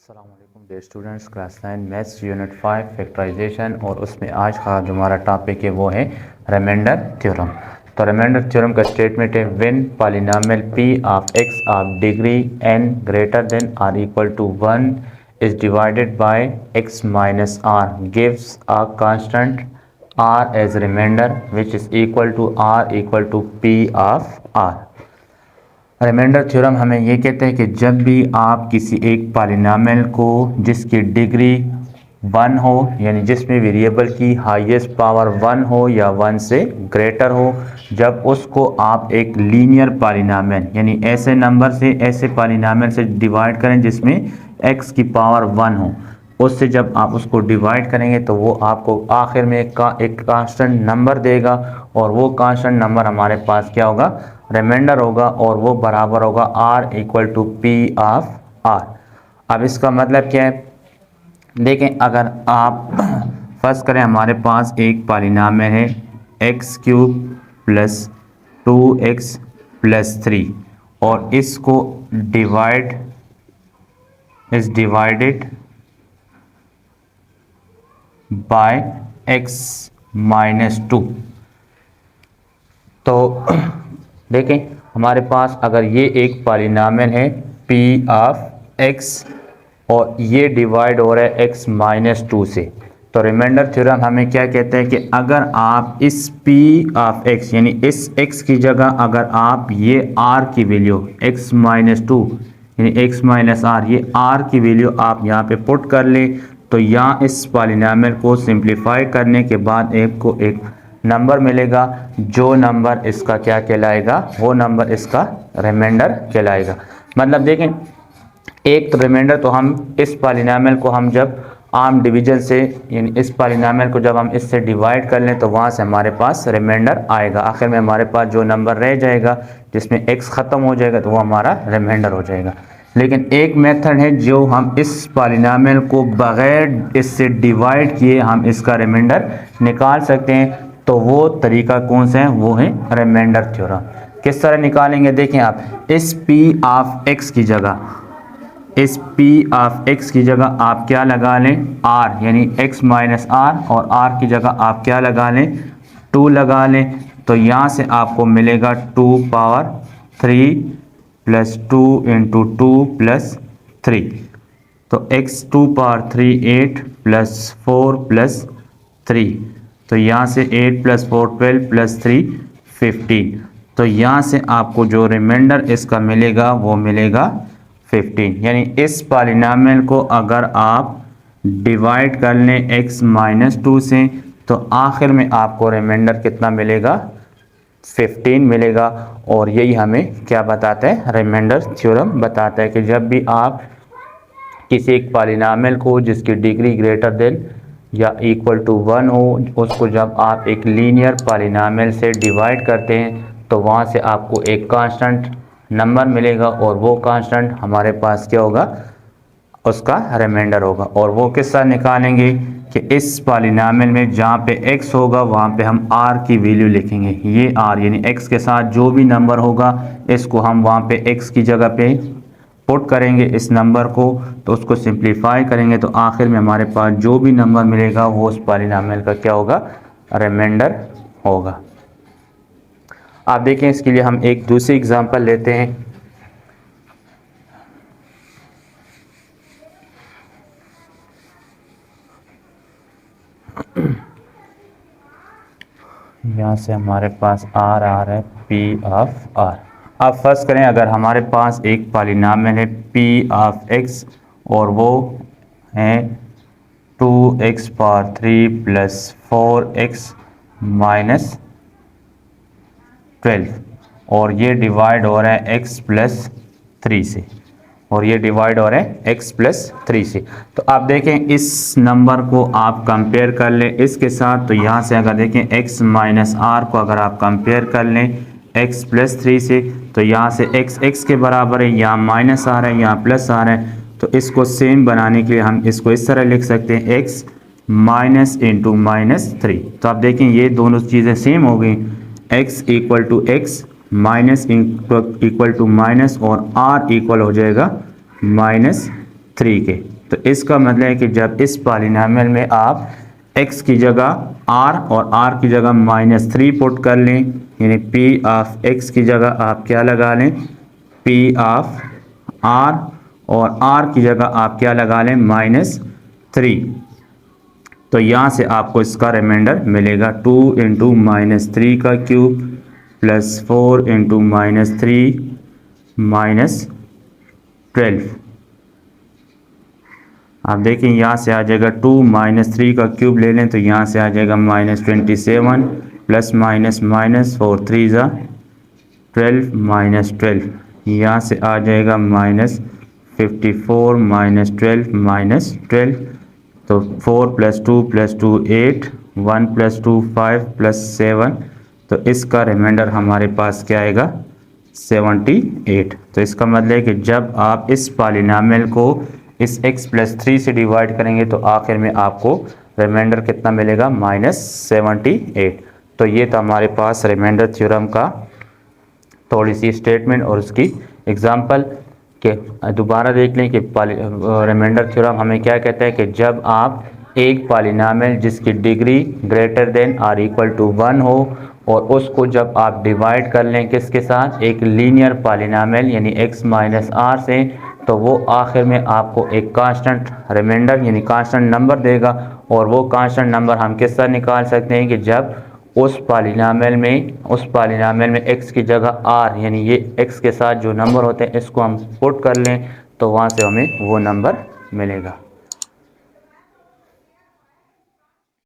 अस्सलामुअलैकुम dear students, class 9 maths unit 5 factorisation. और उसमें आज का जो हमारा टॉपिक है वो है रिमाइंडर थ्योरम। तो रिमाइंडर थ्योरम का स्टेटमेंट है when polynomial p of x of degree n greater than और equal to 1 is divided by x minus r gives a constant r as remainder which is equal to r equal to p of r। Remainder theorem हमें ये कहते हैं कि जब भी आप किसी एक पॉलिनोमियल को जिसकी डिग्री 1 हो, यानी जिसमें वेरिएबल की हाईएस्ट पावर 1 हो या 1 से ग्रेटर हो, जब उसको आप एक लीनियर पॉलिनोमियल यानी ऐसे नंबर से ऐसे पॉलिनोमियल से डिवाइड करें जिसमें x की पावर 1 हो, उससे जब आप उसको डिवाइड करेंगे तो वो आपको आखिर में एक कांस्टेंट नंबर देगा और वो कांस्टेंट नंबर हमारे पास क्या होगा, रिमाइंडर होगा, और वो बराबर होगा r equal to p of r। अब इसका मतलब क्या है, देखें अगर आप फर्ज करें हमारे पास एक पॉलिनोमियल है x cube plus 2x plus 3 और इसको डिवाइडेड बाय x माइनस 2। तो देखें हमारे पास अगर ये एक पॉलिनोमियल है p ऑफ x और ये डिवाइड हो रहा है x माइनस 2 से, तो रिमाइंडर थ्योरम हमें क्या कहते हैं कि अगर आप इस p ऑफ x यानी इस x की जगह अगर आप ये r की वैल्यू x माइनस 2 यानी x माइनस r ये r की वैल्यू आप यहाँ पे पुट कर लें, तो यहाँ इस पॉलिनोमियल को सिंप्लीफाई करने के बाद आपको एक नंबर मिलेगा, जो नंबर इसका क्या कहलाएगा, वो नंबर इसका रिमाइंडर कहलाएगा। मतलब देखें एक तो रिमाइंडर तो हम इस पॉलिनोमियल को हम जब आम डिवीजन से यानी इस पॉलिनोमियल को जब हम इससे डिवाइड कर लें तो वहाँ से हमारे पास रिमाइंडर आएगा, आखिर में हमारे पास जो नंबर रह जाएगा जिसमें x ख़त्म हो जाएगा तो वो हमारा रिमाइंडर हो जाएगा। लेकिन एक मेथड है जो हम इस पॉलिनोमियल को बग़ैर इससे डिवाइड किए हम इसका रिमाइंडर निकाल सकते हैं, तो वो तरीका कौन सा है, वो है रिमाइंडर थ्योरम। किस तरह निकालेंगे, देखें आप इस p ऑफ x की जगह आप क्या लगा लें, r यानी x माइनस r, और r की जगह आप क्या लगा लें, 2 लगा लें। तो यहाँ से आपको मिलेगा 2 पावर 3 प्लस 2 इंटू 2 प्लस 3, तो x 2 पावर 3 8 प्लस 4 प्लस 3, तो यहाँ से 8 प्लस 4 12 प्लस 3 15। तो यहाँ से आपको जो रिमाइंडर इसका मिलेगा वो मिलेगा 15। यानी इस पॉलिनोमियल को अगर आप डिवाइड कर लें x माइनस 2 से तो आखिर में आपको रिमाइंडर कितना मिलेगा, 15 मिलेगा। और यही हमें क्या बताता है, रिमाइंडर थ्योरम बताता है कि जब भी आप किसी एक पॉलिनोमियल को जिसकी डिग्री ग्रेटर देन या इक्वल टू 1 हो, उसको जब आप एक लीनियर पॉलिनोमियल से डिवाइड करते हैं तो वहाँ से आपको एक कांस्टेंट नंबर मिलेगा और वो कांस्टेंट हमारे पास क्या होगा, उसका रिमाइंडर होगा। और वो किस तरह निकालेंगे कि इस पॉलिनोमियल में जहाँ पे x होगा वहाँ पे हम r की वैल्यू लिखेंगे, ये r यानी x के साथ जो भी नंबर होगा इसको हम वहाँ पे x की जगह पे पुट करेंगे इस नंबर को, तो उसको सिंप्लीफाई करेंगे तो आखिर में हमारे पास जो भी नंबर मिलेगा वो उस पॉलिनोमियल का क्या होगा, रिमाइंडर होगा। आप देखें इसके लिए हम एक दूसरी एग्जांपल लेते हैं। यहाँ से हमारे पास r आ रहा है p ऑफ r। अब फर्स्ट करें अगर हमारे पास एक पॉलिनोमियल है p ऑफ x और वो है 2x power 3 plus 4x minus 12 और ये डिवाइड हो रहा है x प्लस 3 से, और ये डिवाइड हो रहा है x प्लस 3 से। तो आप देखें इस नंबर को आप कंपेयर कर लें इसके साथ, तो यहाँ से अगर देखें x माइनस r को अगर आप कंपेयर कर लें x प्लस 3 से, तो यहाँ से x के बराबर है, यहाँ माइनस आ रहा है, यहाँ प्लस आ रहा है। तो इसको सेम बनाने के लिए हम इसको इस तरह लिख सकते हैं x माइनस इंटू माइनस 3। तो आप देखें ये दोनों चीज़ें सेम हो गई, x equal to x minus equal to minus और r इक्वल हो जाएगा माइनस 3 के। तो इसका मतलब है कि जब इस पॉलिनॉमियल में आप x की जगह r और r की जगह -3 पुट कर लें, यानी p ऑफ x की जगह आप क्या लगा लें, p ऑफ r, और r की जगह आप क्या लगा लें, -3। तो यहाँ से आपको इसका रिमाइंडर मिलेगा 2 इंटू -3 का क्यूब प्लस 4 इंटू -3 -12। आप देखें यहाँ से आ जाएगा 2 -3 का क्यूब ले लें तो यहाँ से आ जाएगा -27 प्लस माइनस 4 3 ज़ा 12 -12। यहाँ से आ जाएगा -54 -12 तो 4 + 2 + 2 8, 1 + 2 5 + 7। तो इसका रिमाइंडर हमारे पास क्या आएगा, 78। तो इसका मतलब है कि जब आप इस पॉलिनॉमियल को इस x + 3 से डिवाइड करेंगे तो आखिर में आपको रिमाइंडर कितना मिलेगा, -78। तो ये था हमारे पास रिमाइंडर थ्योरम का थोड़ी सी स्टेटमेंट और उसकी एग्जांपल के। दोबारा देख लें कि रिमाइंडर थ्योरम हमें क्या कहता है कि जब आप एक पॉलिनॉमियल जिसकी degree greater than or equal to 1 हो और उसको जब आप डिवाइड कर लें किसके साथ, एक लीनियर पॉलिनॉमियल यानी x माइनस आर से, तो वो आखिर में आपको एक कांस्टेंट रिमाइंडर यानी कांस्टेंट नंबर देगा। और वो कांस्टेंट नंबर हम किस तरह निकाल सकते हैं कि जब उस पॉलिनॉमियल में x की जगह r यानी ये x के साथ जो नंबर होते हैं इसको हम पुट कर लें तो वहाँ से हमें वो नंबर मिलेगा।